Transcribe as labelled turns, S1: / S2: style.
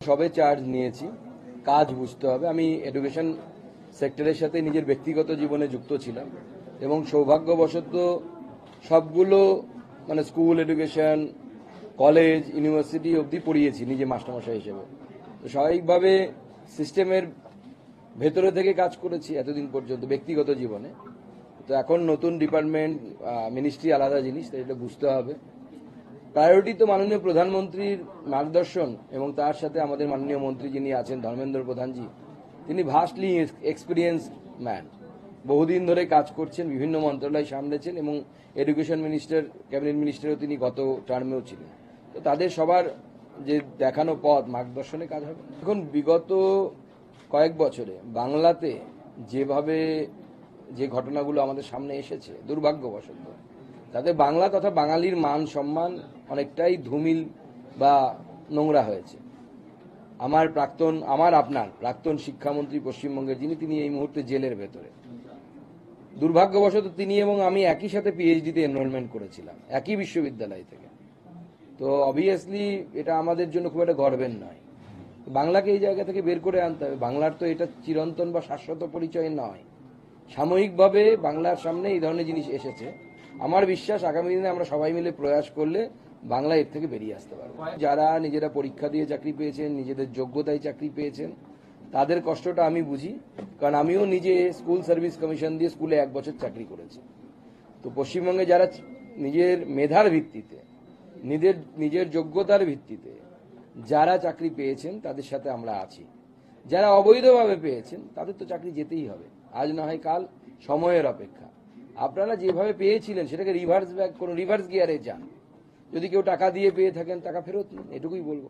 S1: সবে চার্জ নিয়েছি, কাজ বুঝতে হবে। আমি এডুকেশন সেক্টরের সাথে নিজের ব্যক্তিগত জীবনে যুক্ত ছিলাম এবং সৌভাগ্যবশত সবগুলো মানে স্কুল এডুকেশন, কলেজ, ইউনিভার্সিটি অবধি পড়িয়েছি নিজে মাস্টারমশাই হিসেবে। তো স্বাভাবিকভাবে সিস্টেমের ভেতরে থেকে কাজ করেছি এতদিন পর্যন্ত ব্যক্তিগত জীবনে। তো এখন নতুন ডিপার্টমেন্ট, মিনিস্ট্রি আলাদা জিনিস, তাই এটা বুঝতে হবে। প্রায়োরিটি তো মাননীয় প্রধানমন্ত্রীর মার্গদর্শন এবং তার সাথে আমাদের মাননীয় মন্ত্রী যিনি আছেন ধর্মেন্দ্র প্রধানজি, তিনি ভাস্টলি এক্সপিরিয়েন্সড ম্যান, বহুদিন ধরে কাজ করছেন, বিভিন্ন মন্ত্রণালয় সামলেছেন এবং এডুকেশন মিনিস্টার, ক্যাবিনেট মিনিস্টারও তিনি গত টার্মেও ছিলেন। তো তাদের সবার যে দেখানো পথ, মার্গদর্শনে কাজ হবে। এখন বিগত কয়েক বছরে বাংলাতে যেভাবে যে ঘটনাগুলো আমাদের সামনে এসেছে দুর্ভাগ্যবশত, তাতে বাংলা তথা বাঙালির মান সম্মান অনেকটাই ধুমিল বা নোংরা হয়েছে। আপনার প্রাক্তন শিক্ষামন্ত্রী পশ্চিমবঙ্গের যিনি, তিনি এই মুহূর্তে জেলের ভেতরে। দুর্ভাগ্যবশত তিনি এবং আমি একই সাথে পিএইচডিতে এনরোলমেন্ট করেছিলাম, একই বিশ্ববিদ্যালয় থেকে। তো অবভিয়াসলি এটা আমাদের জন্য খুব একটা গর্বের নয়। বাংলাকে এই জায়গা থেকে বের করে আনতে হবে। বাংলার তো এটা চিরন্তন বা শাশ্বত পরিচয় নয়। সাময়িকভাবে বাংলার সামনে এই ধরনের জিনিস এসেছে। আমার বিশ্বাস আগামী দিনে আমরা সবাই মিলে প্রয়াস করলে বাংলা এর থেকে বেরিয়ে আসতে পারবে। যারা নিজেরা পরীক্ষা দিয়ে চাকরি পেয়েছেন, নিজেদের যোগ্যতায় চাকরি পেয়েছেন, তাদের কষ্টটা আমি বুঝি, কারণ আমিও নিজে স্কুল সার্ভিস কমিশন দিয়ে স্কুলে 1 বছর চাকরি করেছি। তো পশ্চিমবঙ্গে যারা নিজের মেধার ভিত্তিতে, নিজের যোগ্যতার ভিত্তিতে যারা চাকরি পেয়েছেন, তাদের সাথে আমরা আছি। যারা অবৈধভাবে পেয়েছেন, তাদের তো চাকরি যেতেই হবে, আজ না হয় কাল, সময়ের অপেক্ষা। আপনারা যেভাবে পেয়েছিলেন সেটাকে রিভার্স গিয়ারে যান। যদি কেউ টাকা দিয়ে পেয়ে থাকেন, টাকা ফেরত নিন, এটুকুই বলবো।